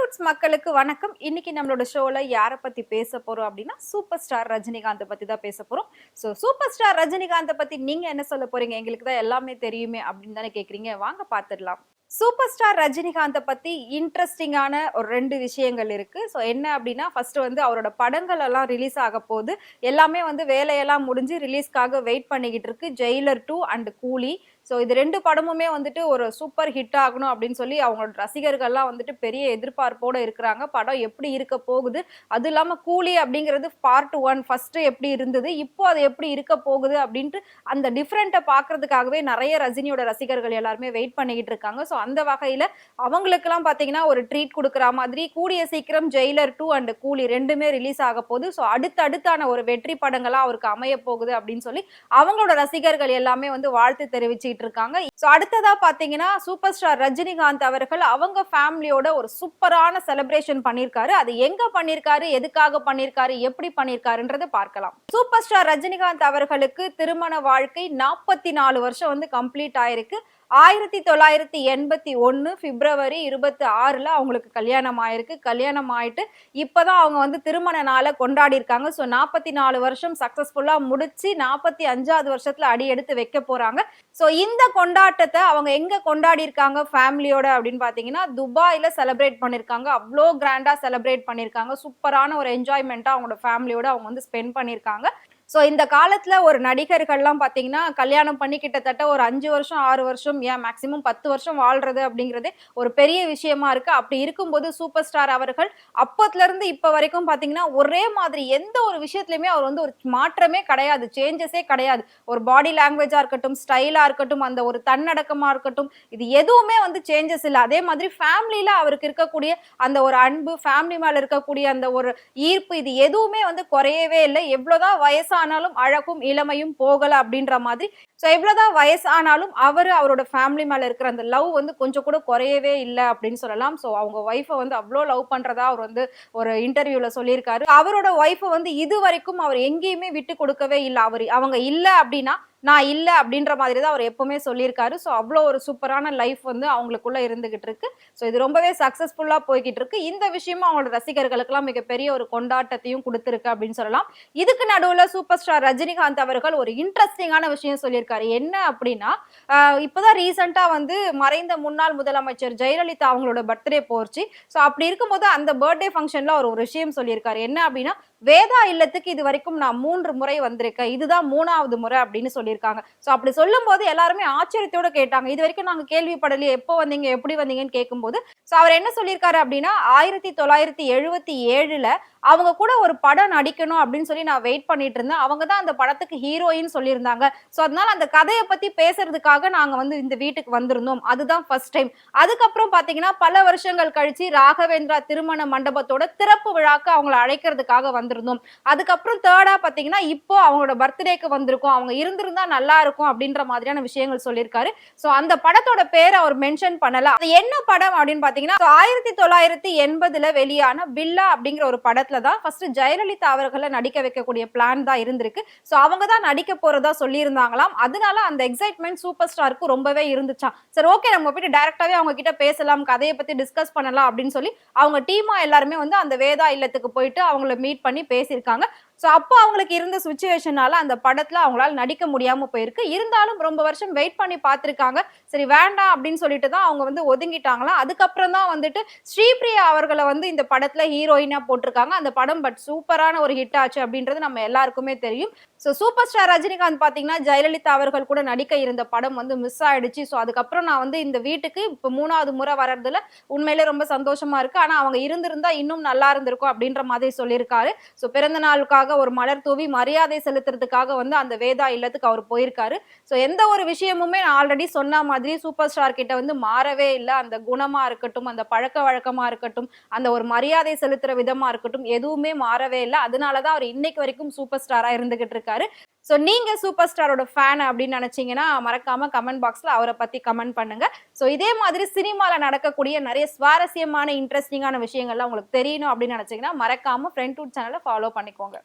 Roots மக்களுக்கு வணக்கம். இன்னைக்கு நம்மளோட ஷோல யாரை பத்தி பேச போறோம் அப்படின்னா சூப்பர் ஸ்டார் ரஜினிகாந்த் பத்தி தான் பேச போறோம். சூப்பர் ஸ்டார் ரஜினிகாந்த் பத்தி நீங்க என்ன சொல்ல போறீங்க? எங்களுக்கு தான் எல்லாமே தெரியுமே அப்படின்னு தானே கேக்குறீங்க. வாங்க பாத்துடலாம். சூப்பர் ஸ்டார் ரஜினிகாந்த பத்தி இன்ட்ரெஸ்டிங்கான ஒரு 2 விஷயங்கள் இருக்கு. என்ன அப்படின்னா ஃபர்ஸ்ட் வந்து அவரோட படங்கள் எல்லாம் ரிலீஸ் ஆக போகுது. எல்லாமே வந்து வேலையெல்லாம் முடிஞ்சு ரிலீஸ்க்காக வெயிட் பண்ணிக்கிட்டு இருக்கு. ஜெயிலர் 2 அண்ட் கூலி. இது 2 படமுமே வந்துட்டு ஒரு சூப்பர் ஹிட் ஆகணும் அப்படின்னு சொல்லி அவங்களோட ரசிகர்கள்லாம் வந்துட்டு பெரிய எதிர்பார்ப்போட இருக்கிறாங்க. படம் எப்படி இருக்க போகுது, அது இல்லாம கூலி அப்படிங்கிறது பார்ட் 1 ஃபர்ஸ்ட் எப்படி இருந்தது, இப்போ அது எப்படி இருக்க போகுது அப்படின்ட்டு அந்த டிஃப்ரெண்ட்டை பார்க்கறதுக்காகவே நிறைய ரஜினியோட ரசிகர்கள் எல்லாருமே வெயிட் பண்ணிக்கிட்டு இருக்காங்க. அந்த வகையில அவங்களுக்கெல்லாம் பாத்தீங்கன்னா ஒரு ட்ரீட் கொடுக்குற மாதிரி கூடிய சீக்கிரம் ஜெயிலர் 2 அண்ட் கூலி 2மே ரிலீஸ் ஆக போகுது. அடுத்தடுத்தான ஒரு வெற்றி படங்களா அவருக்கு அமைய போகுது அப்படின்னு சொல்லி அவங்களோட ரசிகர்கள் எல்லாமே வந்து வாழ்த்து தெரிவிச்சுட்டு இருக்காங்க. அடுத்ததா பாத்தீங்கன்னா சூப்பர் ஸ்டார் ரஜினிகாந்த் அவர்கள் அவங்க ஃபேமிலியோட ஒரு சூப்பரான செலிப்ரேஷன் பண்ணிருக்காரு. அது எங்க பண்ணிருக்காரு, எதுக்காக பண்ணிருக்காரு, எப்படி பண்ணிருக்காருன்றதை பார்க்கலாம். சூப்பர் ஸ்டார் ரஜினிகாந்த் அவர்களுக்கு திருமண வாழ்க்கை 44 வருஷம் வந்து கம்ப்ளீட் ஆயிருக்கு. 1981 பிப்ரவரி 26ல அவங்களுக்கு கல்யாணம் ஆயிருக்கு. கல்யாணம் ஆயிட்டு இப்பதான் அவங்க வந்து திருமண நாளை கொண்டாடி இருக்காங்க. 44 வருஷம் சக்சஸ்ஃபுல்லா முடிச்சு 45வது வருஷத்துல அடி எடுத்து வைக்க போறாங்க. இந்த கொண்டாட்டத்தை அவங்க எங்க கொண்டாடி இருக்காங்க ஃபேமிலியோட அப்படின்னு பாத்தீங்கன்னா துபாயில செலிப்ரேட் பண்ணிருக்காங்க. அவ்வளோ கிராண்டா செலிப்ரேட் பண்ணிருக்காங்க. சூப்பரான ஒரு என்ஜாய்மெண்டா அவங்களோட ஃபேமிலியோட அவங்க வந்து ஸ்பெண்ட் பண்ணிருக்காங்க. இந்த காலத்துல ஒரு நடிகர்கள்லாம் பாத்தீங்கன்னா கல்யாணம் பண்ணி கிட்டத்தட்ட ஒரு 5 வருஷம் 6 வருஷம் ஏன் மேக்சிமம் 10 வருஷம் வாழ்றது அப்படிங்கிறதே ஒரு பெரிய விஷயமா இருக்கு. அப்படி இருக்கும்போது சூப்பர் ஸ்டார் அவர்கள் அப்பத்துல இருந்து இப்ப வரைக்கும் பாத்தீங்கன்னா ஒரே மாதிரி எந்த ஒரு விஷயத்திலுமே அவர் வந்து ஒரு மாற்றமே கிடையாது, சேஞ்சஸே கிடையாது. ஒரு பாடி லாங்குவேஜா இருக்கட்டும், ஸ்டைலா இருக்கட்டும், அந்த ஒரு தன்னடக்கமா இருக்கட்டும், இது எதுவுமே வந்து சேஞ்சஸ் இல்லை. அதே மாதிரி ஃபேமிலியில அவருக்கு இருக்கக்கூடிய அந்த ஒரு அன்பு, ஃபேமிலி மேல இருக்கக்கூடிய அந்த ஒரு ஈர்ப்பு, இது எதுவுமே வந்து குறையவே இல்லை. எவ்வளவுதான் வயசானாலும் அழகும் இளமையும் போகல அப்படின்ற மாதிரி. எவ்வளவுதான் வயசானாலும் அவரோட ஃபேமிலி மேல இருக்கிற அந்த லவ் வந்து கொஞ்சம் கூட குறையவே இல்லை அப்படின்னு சொல்லலாம். அவங்க ஒய்ஃபை வந்து அவ்வளோ லவ் பண்றதா அவர் வந்து ஒரு இன்டர்வியூல சொல்லியிருக்காரு. அவரோட ஒய்ஃபை வந்து இது வரைக்கும் அவர் எங்கேயுமே விட்டு கொடுக்கவே இல்லை. அவங்க இல்லை அப்படின்னா நான் இல்லை அப்படின்ற மாதிரி தான் அவர் எப்பவுமே சொல்லியிருக்காரு. அவ்வளோ ஒரு சூப்பரான லைஃப் வந்து அவங்களுக்குள்ள இருந்துகிட்டு இருக்கு. இது ரொம்பவே சக்சஸ்ஃபுல்லா போய்கிட்டு இருக்கு. இந்த விஷயமும் அவங்களோட ரசிகர்களுக்கெல்லாம் மிகப்பெரிய ஒரு கொண்டாட்டத்தையும் கொடுத்திருக்கு அப்படின்னு சொல்லலாம். இதுக்கு நடுவுல சூப்பர் ஸ்டார் ரஜினிகாந்த் அவர்கள் ஒரு இன்ட்ரெஸ்டிங்கான விஷயம் சொல்லியிருக்காரு. என்ன அப்படின்னா இப்பதான் ரீசெண்டா வந்து மறைந்த முன்னாள் முதலமைச்சர் ஜெயலலிதா அவங்களோட பர்த்டே போச்சு. அப்படி இருக்கும்போது அந்த பர்த்டே ஃபங்க்ஷன்ல அவர் ஒரு விஷயம் சொல்லியிருக்காரு. என்ன அப்படின்னா வேதா இல்லத்துக்கு இது வரைக்கும் நான் 3 முறை வந்திருக்கேன், இதுதான் 3வது முறை அப்படின்னு சொல்லியிருக்காங்க. அப்படி சொல்லும் போது எல்லாருமே ஆச்சரியத்தோட கேட்டாங்க. இது வரைக்கும் நாங்க கேள்விப்படலையே, எப்போ வந்தீங்க, எப்படி வந்தீங்கன்னு கேட்கும்போது அவர் என்ன சொல்லியிருக்காரு அப்படின்னா 1977ல அவங்க கூட ஒரு படம் நடிக்கணும் அப்படின்னு சொல்லி நான் வெயிட் பண்ணிட்டு இருந்தேன். அவங்க தான் அந்த படத்துக்கு ஹீரோயின் சொல்லியிருந்தாங்க. அதனால அந்த கதையை பத்தி பேசுறதுக்காக நாங்க வந்து இந்த வீட்டுக்கு வந்திருந்தோம். அதுதான் ஃபர்ஸ்ட் டைம். அதுக்கப்புறம் பாத்தீங்கன்னா பல வருஷங்கள் கழிச்சு ராகவேந்திரா திருமண மண்டபத்தோட திறப்பு விழாக்கு அவங்களை அழைக்கிறதுக்காக வந்திருந்தோம். அதுக்கப்புறம் தேர்டா பாத்தீங்கன்னா இப்போ அவங்களோட பர்த்டேக்கு வந்திருக்கோம். அவங்க இருந்திருந்தா நல்லா இருக்கும் அப்படின்ற மாதிரியான விஷயங்கள் சொல்லியிருக்காரு. அந்த படத்தோட பேரை அவர் மென்ஷன் பண்ணல. அது என்ன படம் அப்படின்னு பாத்தீங்கன்னா 1980ல வெளியான பில்லா அப்படிங்கிற ஒரு படத்துல தான் ஃபர்ஸ்ட் ஜெயலலிதா அவர்களை நடிக்க வைக்கக்கூடிய பிளான் தான் இருந்திருக்கு. அவங்க தான் நடிக்க போறதா சொல்லி இருந்தாங்களாம். அதனால அந்த எக்ஸைட்மெண்ட் சூப்பர் ஸ்டாருக்கு ரொம்பவே இருந்துச்சாம். சரி ஓகே, நம்ம போயிட்டு டைரக்டாவே அவங்க கிட்ட பேசலாம், கதையை பத்தி டிஸ்கஸ் பண்ணலாம் அப்படின்னு சொல்லி அவங்க டீமா எல்லாருமே வந்து அந்த வேதா இல்லத்துக்கு போயிட்டு அவங்கள மீட் பண்ணி பேசியிருக்காங்க. அப்போ அவங்களுக்கு இருந்த சுச்சுவேஷனால அந்த படத்துல அவங்களால நடிக்க முடியாம போயிருக்கு. இருந்தாலும் ரொம்ப வருஷம் வெயிட் பண்ணி பார்த்திருக்காங்க. சரி வேண்டாம் அப்படின்னு சொல்லிட்டு தான் அவங்க வந்து ஒதுங்கிட்டாங்களாம். அதுக்கப்புறம் தான் வந்துட்டு ஸ்ரீபிரியா அவர்களை வந்து இந்த படத்துல ஹீரோயினா போட்டிருக்காங்க. அந்த படம் சூப்பரான ஒரு ஹிட் ஆச்சு அப்படின்றது நம்ம எல்லாருக்குமே தெரியும். சூப்பர் ஸ்டார் ரஜினிகாந்த் பாத்தீங்கன்னா ஜெயலலிதா அவர்கள் கூட நடிக்க இருந்த படம் வந்து மிஸ் ஆயிடுச்சு. அதுக்கப்புறம் நான் வந்து இந்த வீட்டுக்கு இப்ப 3வது முறை வர்றதுல உண்மையிலே ரொம்ப சந்தோஷமா இருக்கு. ஆனா அவங்க இருந்திருந்தா இன்னும் நல்லா இருந்திருக்கும் அப்படின்ற மாதிரி சொல்லியிருக்காரு. பிறந்த நாளுக்காக ஒரு மலர் தூவி மரியாதை செலுத்துறதுக்காக வந்து அந்த வேதா இல்லத்துக்கு அவர் போயிருக்காரு. எந்த ஒரு விஷயமுமே நான் ஆல்ரெடி சொன்ன மாதிரி சூப்பர் ஸ்டார் கிட்ட வந்து மாறவே இல்லை. அந்த குணமா இருக்கட்டும், அந்த பழக்க வழக்கமா இருக்கட்டும், அந்த ஒரு மரியாதை செலுத்துற விதமா இருக்கட்டும், எதுவுமே மாறவே இல்லை. அதனாலதான் அவர் இன்னைக்கு வரைக்கும் சூப்பர் ஸ்டாரா இருந்துகிட்டு இருக்காரு. நீங்க சூப்பர் ஸ்டாரோட ஃபேன் அப்படின்னு நினைச்சீங்கன்னா மறக்காம கமெண்ட் பாக்ஸ்ல அவரை பத்தி கமெண்ட் பண்ணுங்க. இதே மாதிரி சினிமால நடக்கக்கூடிய நிறைய சுவாரஸ்யமான இன்ட்ரெஸ்டிங்கான விஷயங்கள்லாம் உங்களுக்கு தெரியணும் அப்படின்னு நினைச்சீங்கன்னா மறக்காம ஃப்ரெண்ட் ரூட் சேனலை ஃபாலோ பண்ணிக்கோங்க.